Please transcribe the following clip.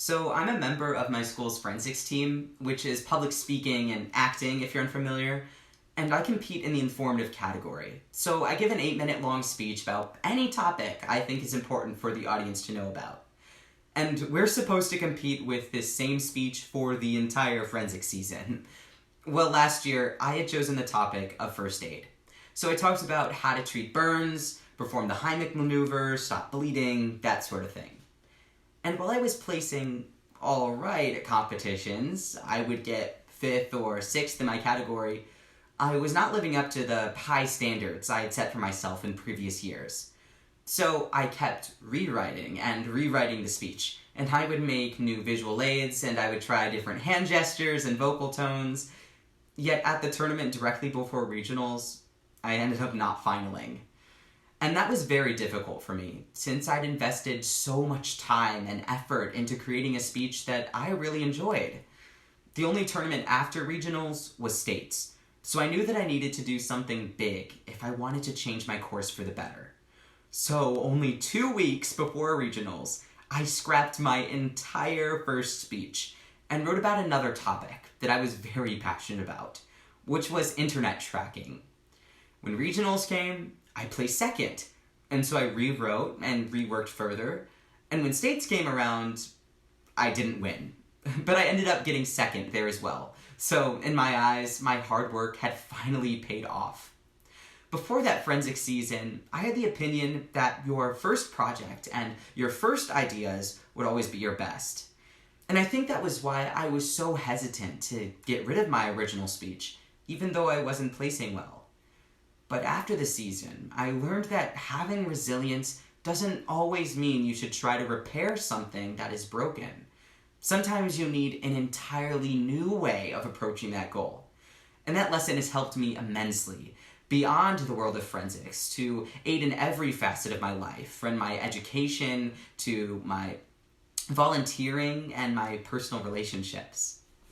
So I'm a member of my school's forensics team, which is public speaking and acting if you're unfamiliar, and I compete in the informative category. So I give an 8-minute long speech about any topic I think is important for the audience to know about. And we're supposed to compete with this same speech for the entire forensic season. Well, last year, I had chosen the topic of first aid. So I talked about how to treat burns, perform the Heimlich maneuver, stop bleeding, that sort of thing. And while I was placing all right at competitions, I would get 5th or 6th in my category, I was not living up to the high standards I had set for myself in previous years. So I kept rewriting the speech, and I would make new visual aids, and I would try different hand gestures and vocal tones. Yet at the tournament directly before regionals, I ended up not finaling. And that was very difficult for me, since I'd invested so much time and effort into creating a speech that I really enjoyed. The only tournament after regionals was states, so I knew that I needed to do something big if I wanted to change my course for the better. So only 2 weeks before regionals, I scrapped my entire first speech and wrote about another topic that I was very passionate about, which was internet tracking. When regionals came, I placed second, and so I rewrote and reworked further, and when states came around, I didn't win. But I ended up getting second there as well, so in my eyes, my hard work had finally paid off. Before that forensic season, I had the opinion that your first project and your first ideas would always be your best. And I think that was why I was so hesitant to get rid of my original speech, even though I wasn't placing well. But after the season, I learned that having resilience doesn't always mean you should try to repair something that is broken. Sometimes you need an entirely new way of approaching that goal. And that lesson has helped me immensely, beyond the world of forensics, to aid in every facet of my life, from my education to my volunteering and my personal relationships.